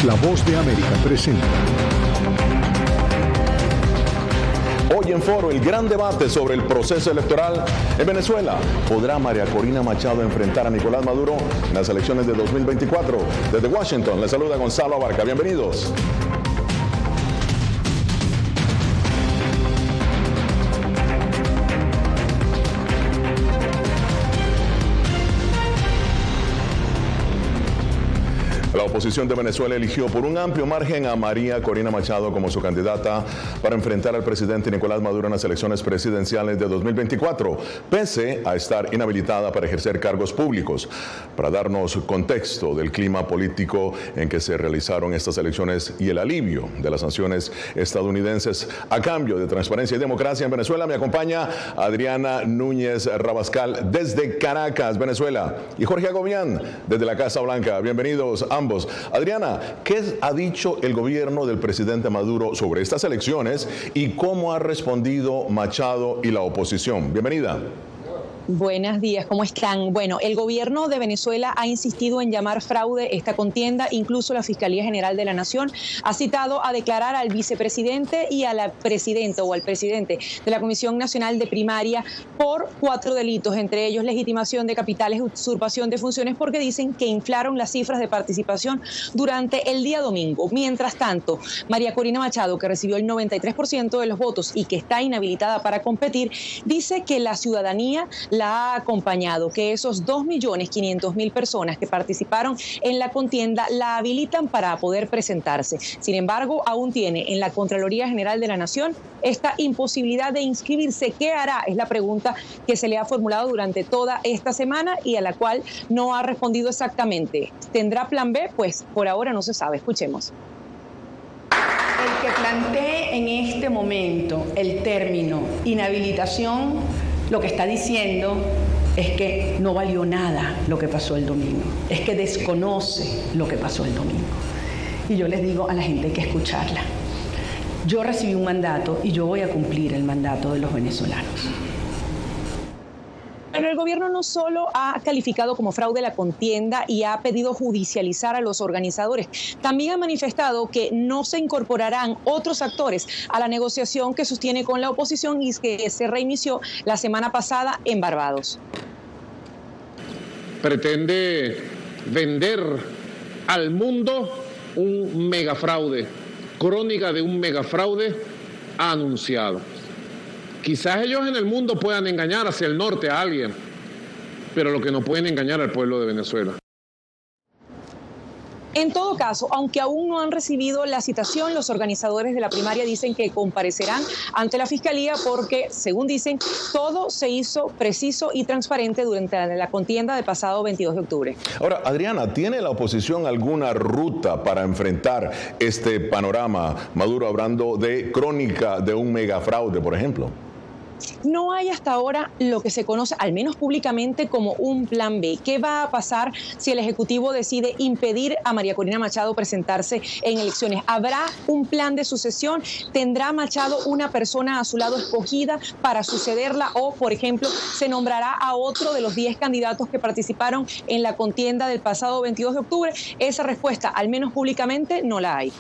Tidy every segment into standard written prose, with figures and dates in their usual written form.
La Voz de América presenta. Hoy en Foro, el gran debate sobre el proceso electoral en Venezuela. ¿Podrá María Corina Machado enfrentar a Nicolás Maduro en las elecciones de 2024? Desde Washington, les saluda Gonzalo Abarca. Bienvenidos. La oposición de Venezuela eligió por un amplio margen a María Corina Machado como su candidata para enfrentar al presidente Nicolás Maduro en las elecciones presidenciales de 2024, pese a estar inhabilitada para ejercer cargos públicos. Para darnos contexto del clima político en que se realizaron estas elecciones y el alivio de las sanciones estadounidenses a cambio de transparencia y democracia en Venezuela, me acompaña Adriana Núñez Rabascal desde Caracas, Venezuela, y Jorge Agobián desde la Casa Blanca. Bienvenidos ambos. Adriana, ¿qué ha dicho el gobierno del presidente Maduro sobre estas elecciones y cómo ha respondido Machado y la oposición? Bienvenida. Buenos días, ¿cómo están? Bueno, el gobierno de Venezuela ha insistido en llamar fraude esta contienda. Incluso la Fiscalía General de la Nación ha citado a declarar al vicepresidente y a la presidenta o al presidente de la Comisión Nacional de Primaria por 4 delitos, entre ellos legitimación de capitales, usurpación de funciones, porque dicen que inflaron las cifras de participación durante el día domingo. Mientras tanto, María Corina Machado, que recibió el 93% de los votos y que está inhabilitada para competir, dice que la ciudadanía la ha acompañado, que esos 2.500.000 personas que participaron en la contienda la habilitan para poder presentarse. Sin embargo, aún tiene en la Contraloría General de la Nación esta imposibilidad de inscribirse. ¿Qué hará? Es la pregunta que se le ha formulado durante toda esta semana y a la cual no ha respondido exactamente. ¿Tendrá plan B? Pues por ahora no se sabe. Escuchemos. El que plantee en este momento el término inhabilitación, lo que está diciendo es que no valió nada lo que pasó el domingo, es que desconoce lo que pasó el domingo. Y yo les digo a la gente, hay que escucharla. Yo recibí un mandato y yo voy a cumplir el mandato de los venezolanos. Pero el gobierno no solo ha calificado como fraude la contienda y ha pedido judicializar a los organizadores, también ha manifestado que no se incorporarán otros actores a la negociación que sostiene con la oposición y que se reinició la semana pasada en Barbados. Pretende vender al mundo un megafraude, crónica de un megafraude anunciado. Quizás ellos en el mundo puedan engañar hacia el norte a alguien, pero lo que no pueden engañar al pueblo de Venezuela. En todo caso, aunque aún no han recibido la citación, los organizadores de la primaria dicen que comparecerán ante la Fiscalía porque, según dicen, todo se hizo preciso y transparente durante la contienda del pasado 22 de octubre. Ahora, Adriana, ¿tiene la oposición alguna ruta para enfrentar este panorama? Maduro hablando de crónica de un megafraude, por ejemplo. No hay hasta ahora lo que se conoce, al menos públicamente, como un plan B. ¿Qué va a pasar si el Ejecutivo decide impedir a María Corina Machado presentarse en elecciones? ¿Habrá un plan de sucesión? ¿Tendrá Machado una persona a su lado escogida para sucederla? O, por ejemplo, ¿se nombrará a otro de los 10 candidatos que participaron en la contienda del pasado 22 de octubre? Esa respuesta, al menos públicamente, no la hay.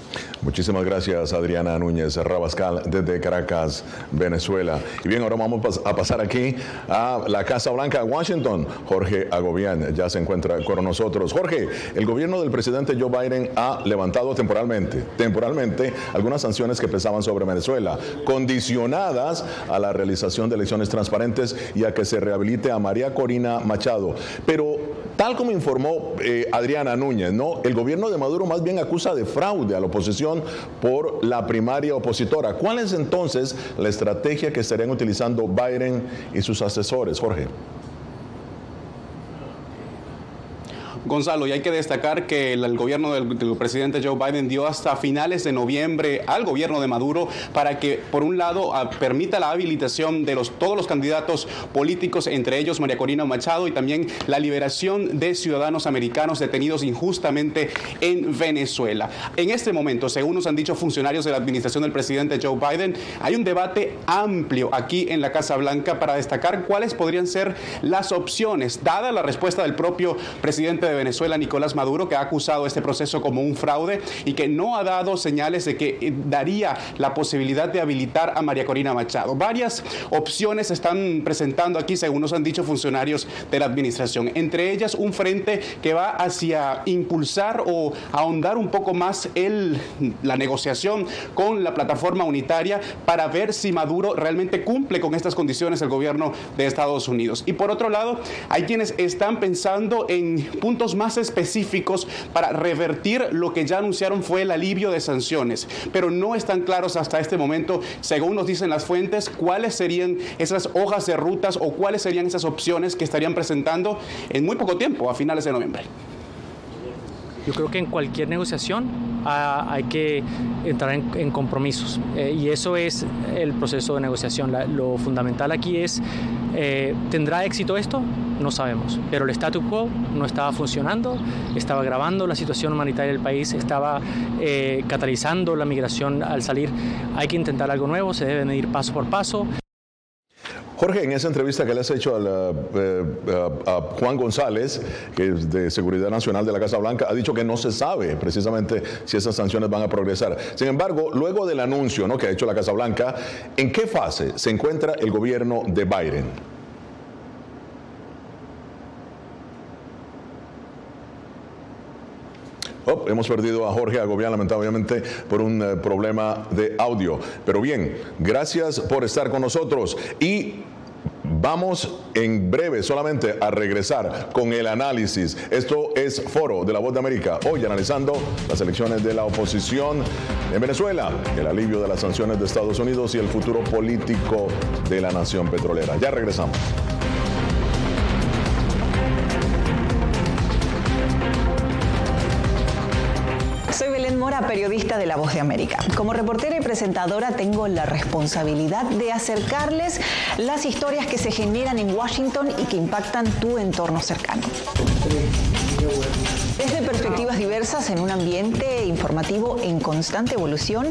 Muchísimas gracias, Adriana Núñez Rabascal, desde Caracas, Venezuela. Y bien, ahora vamos a pasar aquí a la Casa Blanca, Washington. Jorge Agobián ya se encuentra con nosotros. Jorge, el gobierno del presidente Joe Biden ha levantado temporalmente algunas sanciones que pesaban sobre Venezuela, condicionadas a la realización de elecciones transparentes y a que se rehabilite a María Corina Machado. Pero, tal como informó Adriana Núñez, ¿no? El gobierno de Maduro más bien acusa de fraude a la oposición por la primaria opositora. ¿Cuál es entonces la estrategia que estarían utilizando Biden y sus asesores, Jorge? Gonzalo, y hay que destacar que el gobierno del presidente Joe Biden dio hasta finales de noviembre al gobierno de Maduro para que, por un lado, permita la habilitación de todos los candidatos políticos, entre ellos María Corina Machado, y también la liberación de ciudadanos americanos detenidos injustamente en Venezuela. En este momento, según nos han dicho funcionarios de la administración del presidente Joe Biden, hay un debate amplio aquí en la Casa Blanca para destacar cuáles podrían ser las opciones, dada la respuesta del propio presidente de Venezuela, Nicolás Maduro, que ha acusado este proceso como un fraude y que no ha dado señales de que daría la posibilidad de habilitar a María Corina Machado. Varias opciones se están presentando aquí, según nos han dicho funcionarios de la administración. Entre ellas, un frente que va hacia impulsar o ahondar un poco más la negociación con la plataforma unitaria para ver si Maduro realmente cumple con estas condiciones del gobierno de Estados Unidos. Y por otro lado, hay quienes están pensando en puntos más específicos para revertir lo que ya anunciaron fue el alivio de sanciones, pero no están claros hasta este momento, según nos dicen las fuentes, cuáles serían esas hojas de rutas o cuáles serían esas opciones que estarían presentando en muy poco tiempo, a finales de noviembre. Yo creo que en cualquier negociación hay que entrar en compromisos y eso es el proceso de negociación. Lo fundamental aquí es, ¿tendrá éxito esto? No sabemos, pero el statu quo no estaba funcionando, estaba agravando la situación humanitaria del país, estaba catalizando la migración al salir. Hay que intentar algo nuevo, se debe ir paso por paso. Jorge, en esa entrevista que le has hecho a Juan González, que es de Seguridad Nacional de la Casa Blanca, ha dicho que no se sabe precisamente si esas sanciones van a progresar. Sin embargo, luego del anuncio, ¿no?, que ha hecho la Casa Blanca, ¿en qué fase se encuentra el gobierno de Biden? Hemos perdido a Jorge Agobián, lamentablemente, por un problema de audio. Pero bien, gracias por estar con nosotros y vamos en breve solamente a regresar con el análisis. Esto es Foro de la Voz de América, hoy analizando las elecciones de la oposición en Venezuela, el alivio de las sanciones de Estados Unidos y el futuro político de la nación petrolera. Ya regresamos. Soy Belén Mora, periodista de La Voz de América. Como reportera y presentadora tengo la responsabilidad de acercarles las historias que se generan en Washington y que impactan tu entorno cercano. Desde perspectivas diversas en un ambiente informativo en constante evolución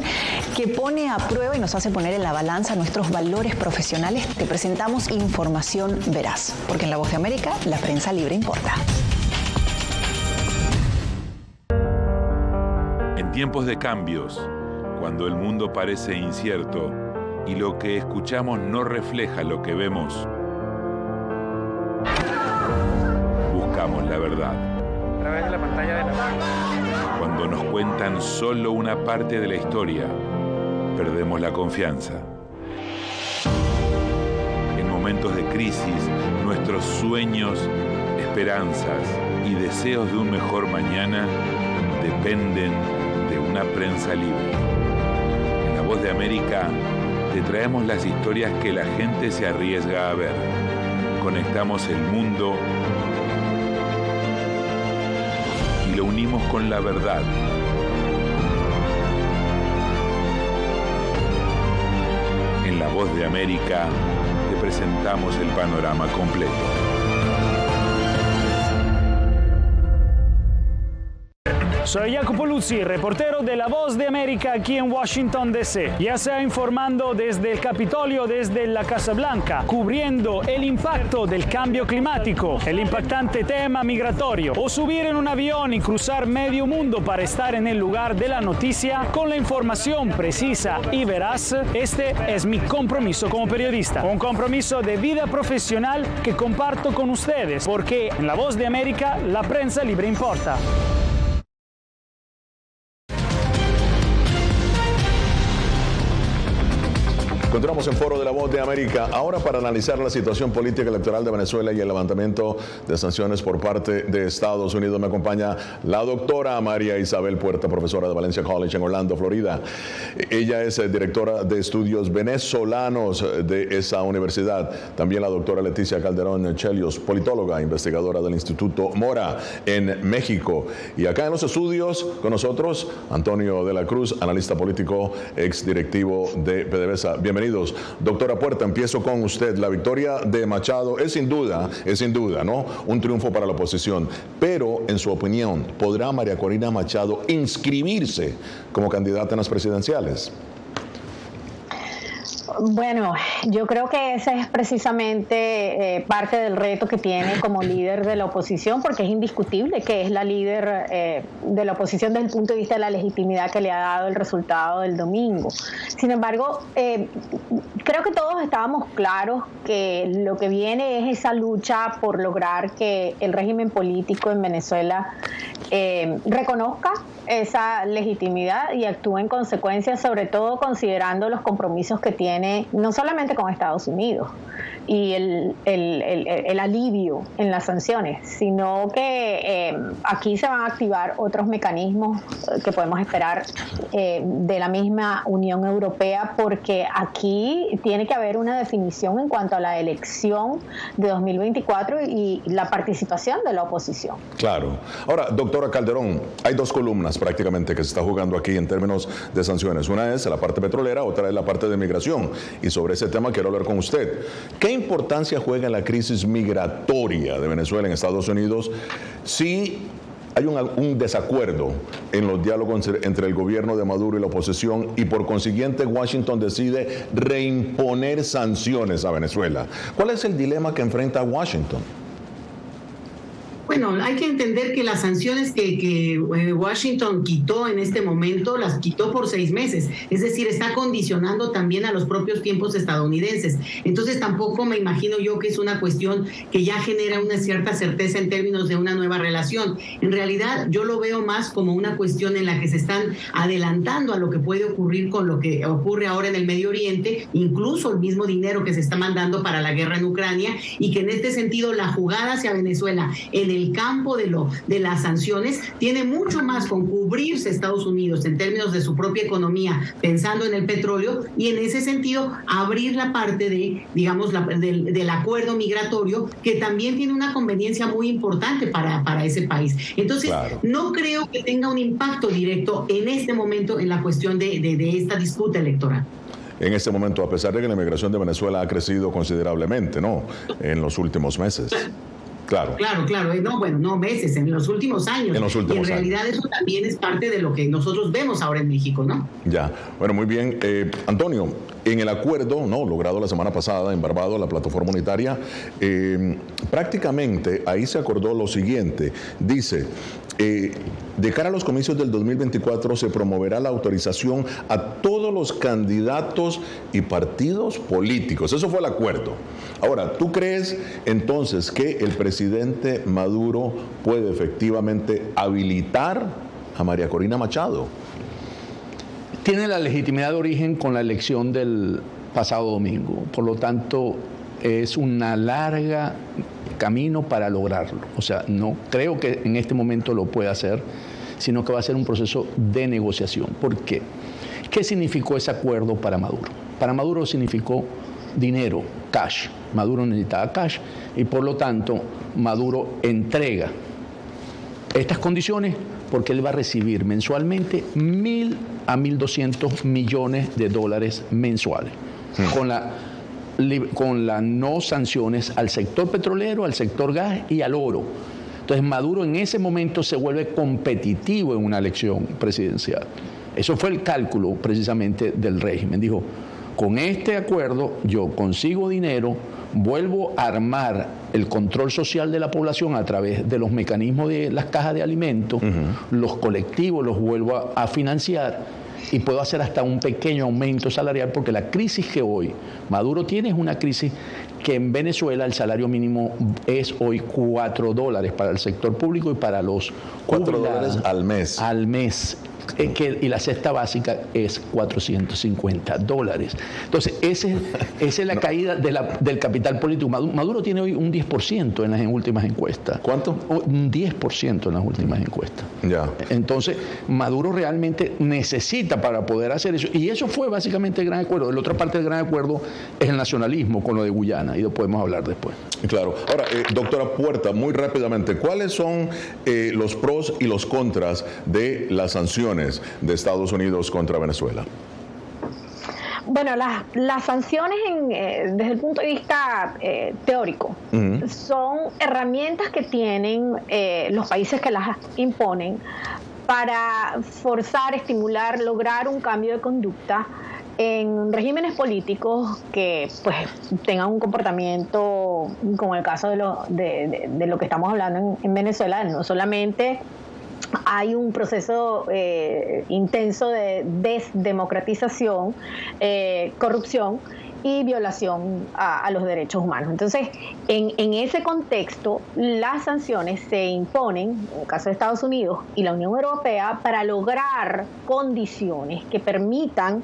que pone a prueba y nos hace poner en la balanza nuestros valores profesionales, te presentamos información veraz, porque en La Voz de América la prensa libre importa. En tiempos de cambios, cuando el mundo parece incierto y lo que escuchamos no refleja lo que vemos, buscamos la verdad. A través de la pantalla de la... Cuando nos cuentan solo una parte de la historia, perdemos la confianza. En momentos de crisis, nuestros sueños, esperanzas y deseos de un mejor mañana dependen de una prensa libre. En La Voz de América te traemos las historias que la gente se arriesga a ver. Conectamos el mundo y lo unimos con la verdad. En La Voz de América te presentamos el panorama completo. Soy Jacopo Luzzi, reportero de La Voz de América aquí en Washington, D.C. Ya sea informando desde el Capitolio, desde la Casa Blanca, cubriendo el impacto del cambio climático, el impactante tema migratorio, o subir en un avión y cruzar medio mundo para estar en el lugar de la noticia con la información precisa y veraz, este es mi compromiso como periodista. Un compromiso de vida profesional que comparto con ustedes, porque en La Voz de América la prensa libre importa. Continuamos en Foro de la Voz de América, ahora para analizar la situación política electoral de Venezuela y el levantamiento de sanciones por parte de Estados Unidos. Me acompaña la doctora María Isabel Puerta, profesora de Valencia College en Orlando, Florida. Ella es directora de estudios venezolanos de esa universidad. También la doctora Leticia Calderón Chelios, politóloga, investigadora del Instituto Mora en México. Y acá en los estudios con nosotros, Antonio de la Cruz, analista político, ex directivo de PDVSA. Bienvenidos. Doctora Puerta, empiezo con usted. La victoria de Machado es sin duda, ¿no?, un triunfo para la oposición. Pero, en su opinión, ¿podrá María Corina Machado inscribirse como candidata en las presidenciales? Bueno, yo creo que ese es precisamente parte del reto que tiene como líder de la oposición, porque es indiscutible que es la líder de la oposición desde el punto de vista de la legitimidad que le ha dado el resultado del domingo. Sin embargo, creo que todos estábamos claros que lo que viene es esa lucha por lograr que el régimen político en Venezuela reconozca esa legitimidad y actúe en consecuencia, sobre todo considerando los compromisos que tiene no solamente con Estados Unidos y el alivio en las sanciones, sino que aquí se van a activar otros mecanismos que podemos esperar de la misma Unión Europea, porque aquí tiene que haber una definición en cuanto a la elección de 2024 y la participación de la oposición. Claro. Ahora, doctora Calderón, hay dos columnas prácticamente que se está jugando aquí en términos de sanciones. Una es la parte petrolera, otra es la parte de migración. Y sobre ese tema quiero hablar con usted. ¿Qué importancia juega en la crisis migratoria de Venezuela en Estados Unidos si hay un desacuerdo en los diálogos entre el gobierno de Maduro y la oposición y por consiguiente Washington decide reimponer sanciones a Venezuela? ¿Cuál es el dilema que enfrenta Washington? Bueno, hay que entender que las sanciones que Washington quitó en este momento, las quitó por 6 meses. Es decir, está condicionando también a los propios tiempos estadounidenses. Entonces tampoco me imagino yo que es una cuestión que ya genera una cierta certeza en términos de una nueva relación. En realidad yo lo veo más como una cuestión en la que se están adelantando a lo que puede ocurrir con lo que ocurre ahora en el Medio Oriente, incluso el mismo dinero que se está mandando para la guerra en Ucrania, y que en este sentido la jugada hacia Venezuela en el campo de las sanciones tiene mucho más con cubrirse Estados Unidos en términos de su propia economía, pensando en el petróleo, y en ese sentido abrir la parte de, digamos, del acuerdo migratorio, que también tiene una conveniencia muy importante para ese país. Entonces, claro, no creo que tenga un impacto directo en este momento en la cuestión de esta disputa electoral. En este momento, a pesar de que la inmigración de Venezuela ha crecido considerablemente, ¿no?, en los últimos meses. Claro. No meses, en los últimos años. Y en realidad eso también es parte de lo que nosotros vemos ahora en México, ¿no? Ya, bueno, muy bien. Antonio, en el acuerdo, ¿no?, logrado la semana pasada en Barbados, la plataforma unitaria, prácticamente ahí se acordó lo siguiente. Dice, de cara a los comicios del 2024 se promoverá la autorización a todos los candidatos y partidos políticos. Eso fue el acuerdo. Ahora, ¿tú crees entonces que el presidente Maduro puede efectivamente habilitar a María Corina Machado? Tiene la legitimidad de origen con la elección del pasado domingo. Por lo tanto, es una larga camino para lograrlo. O sea, no creo que en este momento lo pueda hacer, sino que va a ser un proceso de negociación. ¿Por qué? ¿Qué significó ese acuerdo para Maduro? Para Maduro significó dinero, cash. Maduro necesitaba cash y por lo tanto Maduro entrega estas condiciones porque él va a recibir mensualmente 1.000 a 1.200 millones de dólares mensuales. Con las no sanciones al sector petrolero, al sector gas y al oro. Entonces Maduro en ese momento se vuelve competitivo en una elección presidencial. Eso fue el cálculo precisamente del régimen. Dijo, con este acuerdo yo consigo dinero, vuelvo a armar el control social de la población a través de los mecanismos de las cajas de alimentos, los colectivos los vuelvo a financiar y puedo hacer hasta un pequeño aumento salarial, porque la crisis que hoy Maduro tiene es una crisis que en Venezuela el salario mínimo es hoy $4 para el sector público y para los $4 al mes. Al mes. Y la cesta básica es $450. Entonces, esa es la caída del capital político. Maduro tiene hoy un 10% en las últimas encuestas. ¿Cuánto? Un 10% en las últimas encuestas. Ya. Entonces, Maduro realmente necesita para poder hacer eso. Y eso fue básicamente el gran acuerdo. La otra parte del gran acuerdo es el nacionalismo con lo de Guyana, y lo podemos hablar después. Claro. Ahora, doctora Puerta, muy rápidamente, ¿cuáles son los pros y los contras de las sanciones de Estados Unidos contra Venezuela? Bueno, las sanciones desde el punto de vista teórico son herramientas que tienen los países que las imponen para forzar, estimular, lograr un cambio de conducta en regímenes políticos que pues tengan un comportamiento como el caso de lo que estamos hablando en Venezuela, no solamente hay un proceso intenso de desdemocratización, corrupción y violación a los derechos humanos. Entonces, en ese contexto, las sanciones se imponen, en el caso de Estados Unidos y la Unión Europea, para lograr condiciones que permitan,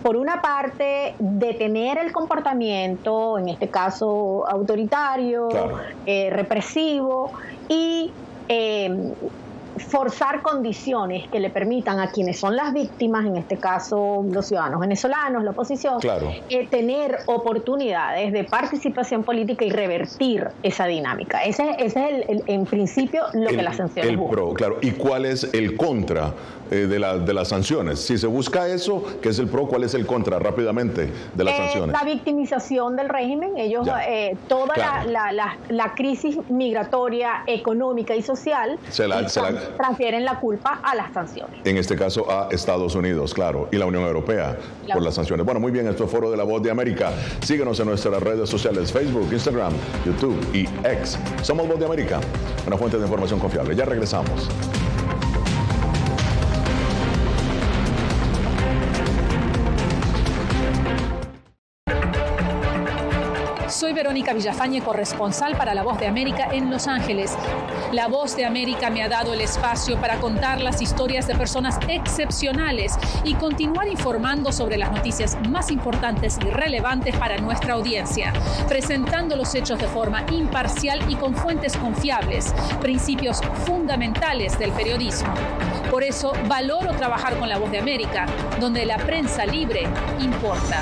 por una parte, detener el comportamiento, en este caso autoritario, claro, represivo, y forzar condiciones que le permitan a quienes son las víctimas, en este caso los ciudadanos venezolanos, la oposición, claro, tener oportunidades de participación política y revertir esa dinámica. Ese es en principio lo que las sanciones buscan. Pro, claro. ¿Y cuál es el contra de las sanciones? Si se busca eso, ¿qué es el pro? ¿Cuál es el contra, rápidamente, de las sanciones? La victimización del régimen. Ellos, toda claro, la crisis migratoria, económica y social, transfieren la culpa a las sanciones. En este caso a Estados Unidos, claro, y la Unión Europea, claro, por las sanciones. Bueno, muy bien, esto es Foro de la Voz de América. Síguenos en nuestras redes sociales, Facebook, Instagram, YouTube y X. Somos Voz de América, una fuente de información confiable. Ya regresamos. Soy Verónica Villafañe, corresponsal para La Voz de América en Los Ángeles. La Voz de América me ha dado el espacio para contar las historias de personas excepcionales y continuar informando sobre las noticias más importantes y relevantes para nuestra audiencia, presentando los hechos de forma imparcial y con fuentes confiables, principios fundamentales del periodismo. Por eso valoro trabajar con La Voz de América, donde la prensa libre importa.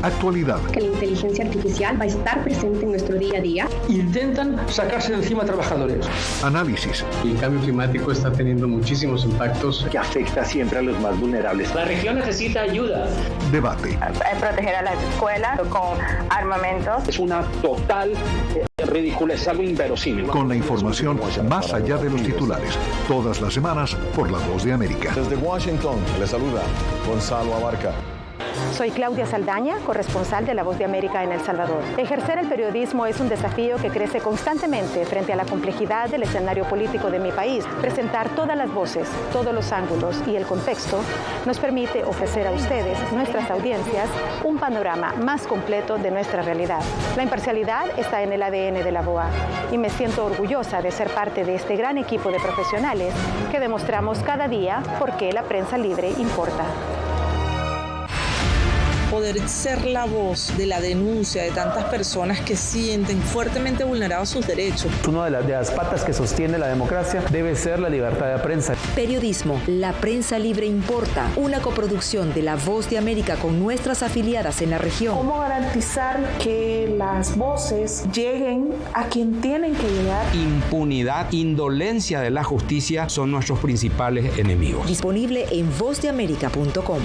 Actualidad. Que la inteligencia artificial va a estar presente en nuestro día a día. Intentan sacarse de encima a trabajadores. Análisis. El cambio climático está teniendo muchísimos impactos que afecta siempre a los más vulnerables. La región necesita ayuda. Debate. Proteger a las escuelas con armamentos. Es una total ridícula, es algo inverosímil. Con la información más allá de los titulares. Todas las semanas por La Voz de América. Desde Washington, le saluda Gonzalo Abarca. Soy Claudia Saldaña, corresponsal de La Voz de América en El Salvador. Ejercer el periodismo es un desafío que crece constantemente frente a la complejidad del escenario político de mi país. Presentar todas las voces, todos los ángulos y el contexto nos permite ofrecer a ustedes, nuestras audiencias, un panorama más completo de nuestra realidad. La imparcialidad está en el ADN de la VOA y me siento orgullosa de ser parte de este gran equipo de profesionales que demostramos cada día por qué la prensa libre importa. Poder ser la voz de la denuncia de tantas personas que sienten fuertemente vulnerados sus derechos. Una de las patas que sostiene la democracia debe ser la libertad de prensa. Periodismo, la prensa libre importa, una coproducción de La Voz de América con nuestras afiliadas en la región. ¿Cómo garantizar que las voces lleguen a quien tienen que llegar? Impunidad, indolencia de la justicia son nuestros principales enemigos. Disponible en vozdeamerica.com.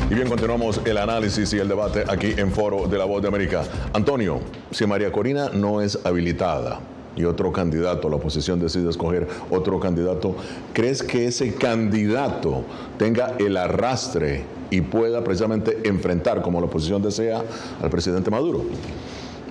Y bien, continuamos el análisis y el debate aquí en Foro de la Voz de América. Antonio, si María Corina no es habilitada y otro candidato, la oposición decide escoger otro candidato, ¿crees que ese candidato tenga el arrastre y pueda precisamente enfrentar, como la oposición desea, al presidente Maduro?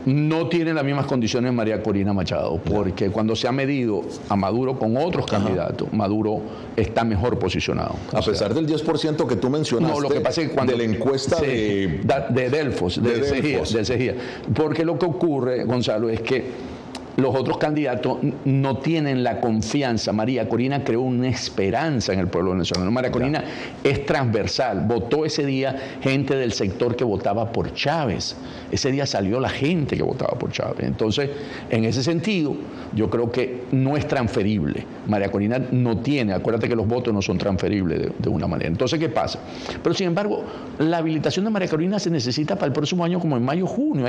No tiene las mismas condiciones María Corina Machado, porque cuando se ha medido a Maduro con otros candidatos, Maduro está mejor posicionado. A pesar del 10% que tú mencionaste, no, lo que pasa es que cuando, de la encuesta de Delfos, del CEGIA. Porque lo que ocurre, Gonzalo, es que los otros candidatos no tienen la confianza. María Corina creó una esperanza en el pueblo venezolano. María Corina es transversal. Votó ese día gente del sector que votaba por Chávez. Ese día salió la gente que votaba por Chávez. Entonces, en ese sentido, yo creo que no es transferible. María Corina no tiene, acuérdate que los votos no son transferibles de una manera. Entonces, ¿qué pasa? Pero, sin embargo, la habilitación de María Corina se necesita para el próximo año como en mayo, junio.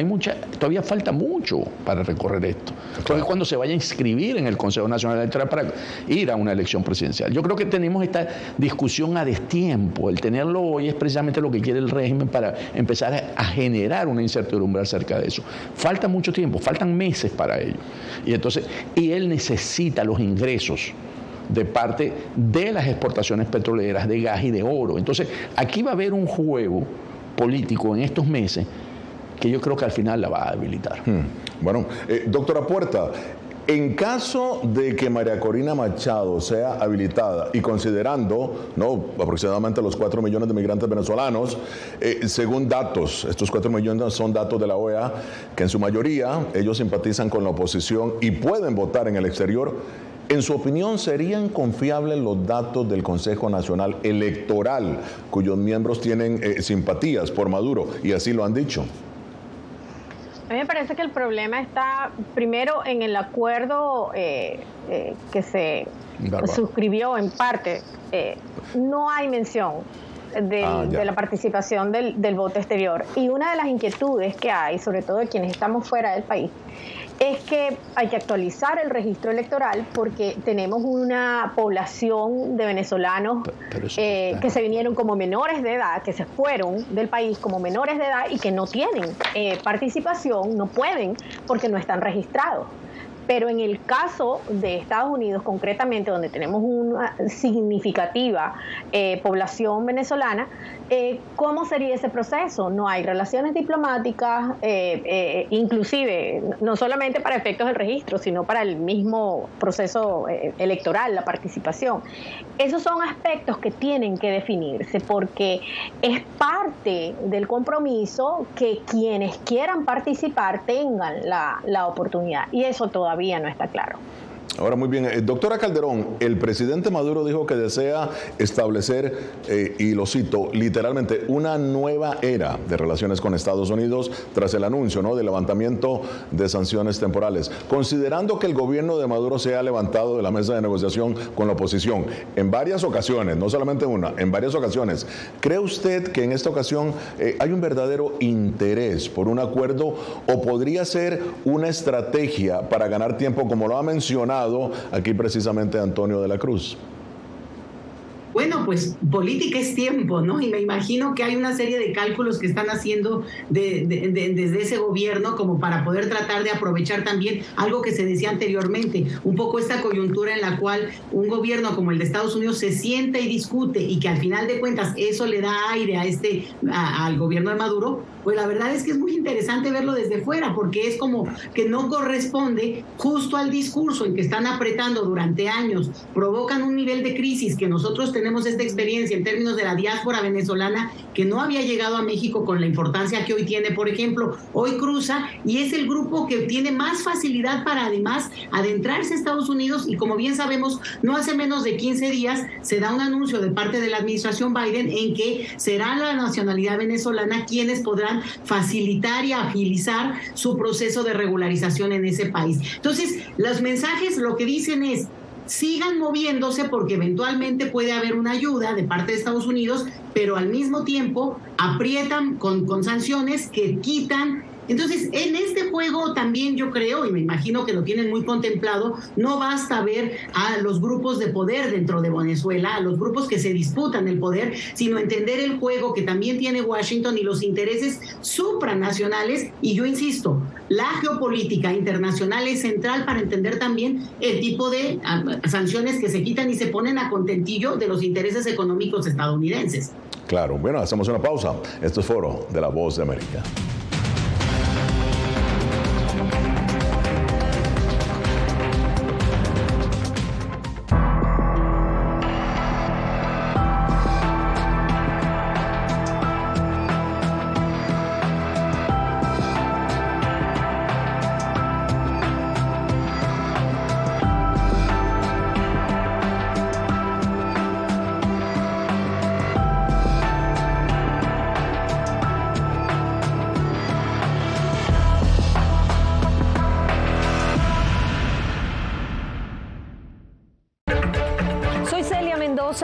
Todavía falta mucho para recorrer esto. Entonces, cuando se vaya a inscribir en el Consejo Nacional Electoral para ir a una elección presidencial. Yo creo que tenemos esta discusión a destiempo. El tenerlo hoy es precisamente lo que quiere el régimen para empezar a generar una incertidumbre acerca de eso. Falta mucho tiempo, faltan meses para ello. Y él necesita los ingresos de parte de las exportaciones petroleras, de gas y de oro. Entonces, aquí va a haber un juego político en estos meses que yo creo que al final la va a habilitar. Bueno, doctora Puerta, en caso de que María Corina Machado sea habilitada y considerando aproximadamente los 4 millones de migrantes venezolanos, según datos, estos 4 millones son datos de la OEA, que en su mayoría ellos simpatizan con la oposición y pueden votar en el exterior, en su opinión, ¿serían confiables los datos del Consejo Nacional Electoral, cuyos miembros tienen simpatías por Maduro y así lo han dicho? A mí me parece que el problema está primero en el acuerdo que se suscribió en parte. No hay mención de la participación del voto exterior. Y una de las inquietudes que hay, sobre todo de quienes estamos fuera del país, es que hay que actualizar el registro electoral porque tenemos una población de venezolanos que se vinieron como menores de edad, que se fueron del país como menores de edad y que no tienen participación, no pueden porque no están registrados. Pero en el caso de Estados Unidos, concretamente, donde tenemos una significativa población venezolana, ¿cómo sería ese proceso? No hay relaciones diplomáticas, inclusive, no solamente para efectos del registro, sino para el mismo proceso electoral, la participación. Esos son aspectos que tienen que definirse porque es parte del compromiso que quienes quieran participar tengan la oportunidad. Y eso todavía no está claro. Ahora, muy bien. Doctora Calderón, el presidente Maduro dijo que desea establecer, y lo cito, literalmente, una nueva era de relaciones con Estados Unidos tras el anuncio del levantamiento de sanciones temporales. Considerando que el gobierno de Maduro se ha levantado de la mesa de negociación con la oposición en varias ocasiones, no solamente una, en varias ocasiones, ¿cree usted que en esta ocasión hay un verdadero interés por un acuerdo o podría ser una estrategia para ganar tiempo, como lo ha mencionado aquí precisamente Antonio de la Cruz? Bueno, pues política es tiempo, ¿no? Y me imagino que hay una serie de cálculos que están haciendo desde ese gobierno como para poder tratar de aprovechar también algo que se decía anteriormente, un poco esta coyuntura en la cual un gobierno como el de Estados Unidos se sienta y discute y que al final de cuentas eso le da aire al gobierno de Maduro. Pues la verdad es que es muy interesante verlo desde fuera porque es como que no corresponde justo al discurso en que están apretando durante años, provocan un nivel de crisis que nosotros tenemos esta experiencia en términos de la diáspora venezolana que no había llegado a México con la importancia que hoy tiene, por ejemplo, hoy cruza y es el grupo que tiene más facilidad para además adentrarse a Estados Unidos y como bien sabemos, no hace menos de 15 días se da un anuncio de parte de la administración Biden en que será la nacionalidad venezolana quienes podrán facilitar y agilizar su proceso de regularización en ese país. Entonces, los mensajes lo que dicen es sigan moviéndose porque eventualmente puede haber una ayuda de parte de Estados Unidos, pero al mismo tiempo aprietan con sanciones que quitan. Entonces, en este juego también yo creo, y me imagino que lo tienen muy contemplado, no basta ver a los grupos de poder dentro de Venezuela, a los grupos que se disputan el poder, sino entender el juego que también tiene Washington y los intereses supranacionales. Y yo insisto, la geopolítica internacional es central para entender también el tipo de sanciones que se quitan y se ponen a contentillo de los intereses económicos estadounidenses. Claro, bueno, hacemos una pausa. Esto es Foro de la Voz de América.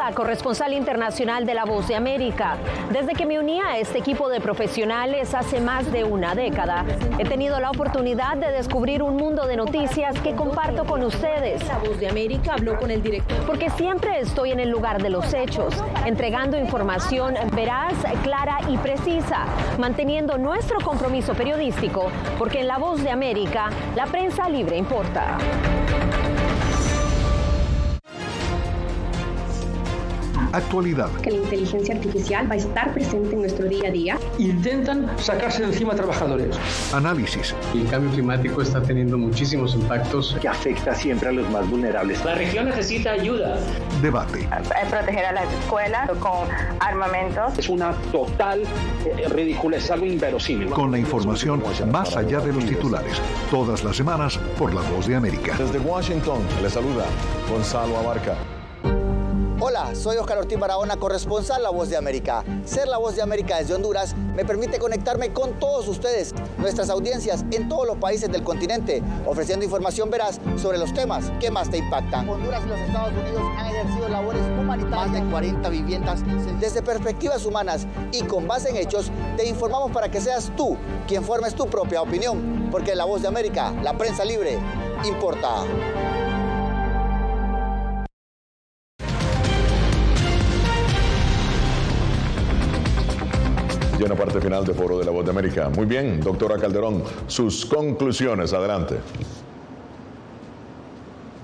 Mendoza, corresponsal internacional de La Voz de América. Desde que me uní a este equipo de profesionales hace más de una década, he tenido la oportunidad de descubrir un mundo de noticias que comparto con ustedes. La Voz de América habló con el director. Porque siempre estoy en el lugar de los hechos, entregando información veraz, clara y precisa, manteniendo nuestro compromiso periodístico, porque en La Voz de América, la prensa libre importa. Actualidad. Que la inteligencia artificial va a estar presente en nuestro día a día. Intentan sacarse de encima a trabajadores. Análisis. El cambio climático está teniendo muchísimos impactos que afecta siempre a los más vulnerables. La región necesita ayuda. Debate. Proteger a las escuelas con armamentos. Es una total ridiculez, algo inverosímil. Con la información más allá de los titulares. Todas las semanas por La Voz de América. Desde Washington, le saluda Gonzalo Abarca. Hola, soy Oscar Ortiz Barahona, corresponsal La Voz de América. Ser La Voz de América desde Honduras me permite conectarme con todos ustedes, nuestras audiencias en todos los países del continente, ofreciendo información veraz sobre los temas que más te impactan. Honduras y los Estados Unidos han ejercido labores humanitarias. Más de 40 viviendas. Desde perspectivas humanas y con base en hechos, te informamos para que seas tú quien formes tu propia opinión. Porque La Voz de América, la prensa libre, importa. Ya en la parte final de Foro de La Voz de América. Muy bien, doctora Calderón, sus conclusiones, adelante.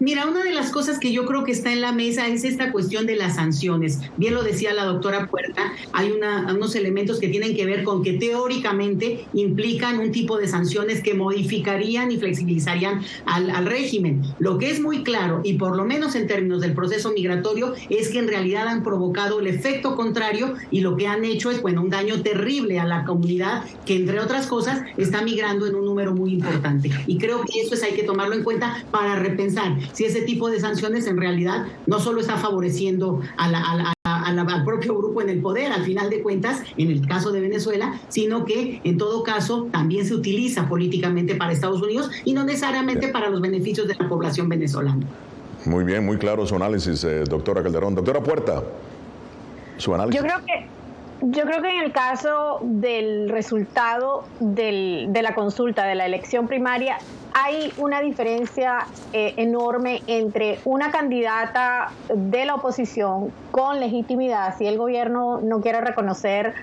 Mira, una de las cosas que yo creo que está en la mesa es esta cuestión de las sanciones. Bien lo decía la doctora Puerta, hay unos elementos que tienen que ver con que teóricamente implican un tipo de sanciones que modificarían y flexibilizarían al régimen. Lo que es muy claro, y por lo menos en términos del proceso migratorio, es que en realidad han provocado el efecto contrario y lo que han hecho es, bueno, un daño terrible a la comunidad que, entre otras cosas, está migrando en un número muy importante. Y creo que eso hay que tomarlo en cuenta para repensar si ese tipo de sanciones en realidad no solo está favoreciendo al propio grupo en el poder, al final de cuentas, en el caso de Venezuela, sino que en todo caso también se utiliza políticamente para Estados Unidos y no necesariamente para los beneficios de la población venezolana. Muy bien, muy claro su análisis, doctora Calderón. Doctora Puerta, su análisis. Yo creo que en el caso del resultado de la consulta, de la elección primaria, hay una diferencia enorme entre una candidata de la oposición con legitimidad, si el gobierno no quiere reconocer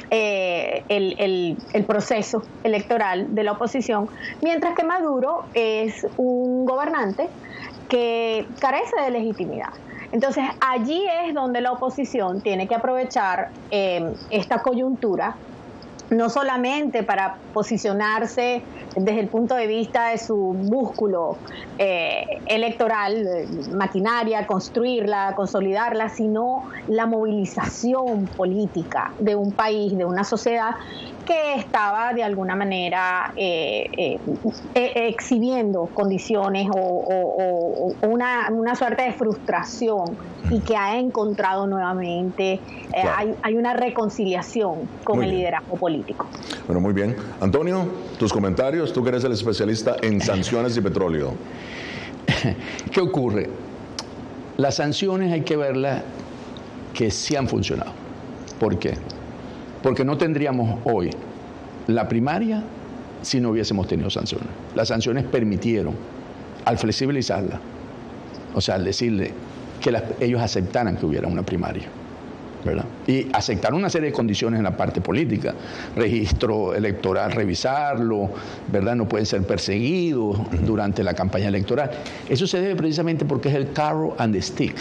el proceso electoral de la oposición, mientras que Maduro es un gobernante que carece de legitimidad. Entonces, allí es donde la oposición tiene que aprovechar esta coyuntura, no solamente para posicionarse desde el punto de vista de su músculo electoral, maquinaria, construirla, consolidarla, sino la movilización política de un país, de una sociedad que estaba de alguna manera exhibiendo condiciones o una suerte de frustración y que ha encontrado nuevamente, hay una reconciliación con el liderazgo político. Bueno, muy bien. Antonio, tus comentarios, tú que eres el especialista en sanciones y petróleo. ¿Qué ocurre? Las sanciones hay que verlas que sí han funcionado. ¿Por qué? Porque no tendríamos hoy la primaria si no hubiésemos tenido sanciones. Las sanciones permitieron, al flexibilizarla, o sea, al decirle que ellos aceptaran que hubiera una primaria, ¿verdad? Y aceptaron una serie de condiciones en la parte política, registro electoral, revisarlo, ¿verdad? No pueden ser perseguidos durante la campaña electoral. Eso se debe precisamente porque es el carrot and the stick,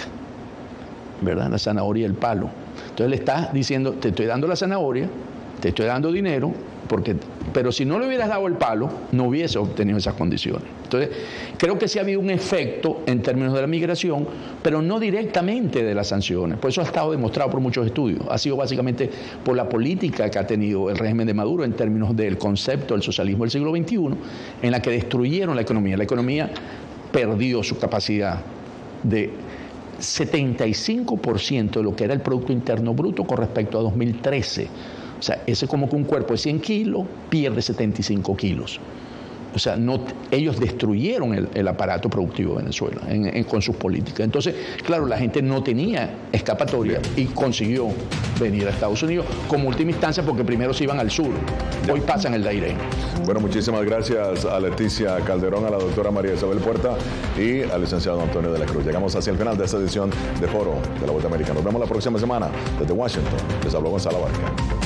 ¿verdad? La zanahoria y el palo. Entonces le estás diciendo, te estoy dando la zanahoria, te estoy dando dinero, pero si no le hubieras dado el palo, no hubiese obtenido esas condiciones. Entonces, creo que sí ha habido un efecto en términos de la migración, pero no directamente de las sanciones. Por eso ha estado demostrado por muchos estudios. Ha sido básicamente por la política que ha tenido el régimen de Maduro en términos del concepto del socialismo del siglo XXI, en la que destruyeron la economía. La economía perdió su capacidad de 75% de lo que era el Producto Interno Bruto con respecto a 2013. O sea, ese es como que un cuerpo de 100 kilos pierde 75 kilos. O sea, ellos destruyeron el aparato productivo de Venezuela con sus políticas. Entonces, claro, la gente no tenía escapatoria y consiguió venir a Estados Unidos como última instancia porque primero se iban al sur. Hoy pasan el Dairén. Bueno, muchísimas gracias a Leticia Calderón, a la doctora María Isabel Puerta y al licenciado Antonio de la Cruz. Llegamos hacia el final de esta edición de Foro de la Voz de América. Nos vemos la próxima semana desde Washington. Les habló Gonzalo Vargas.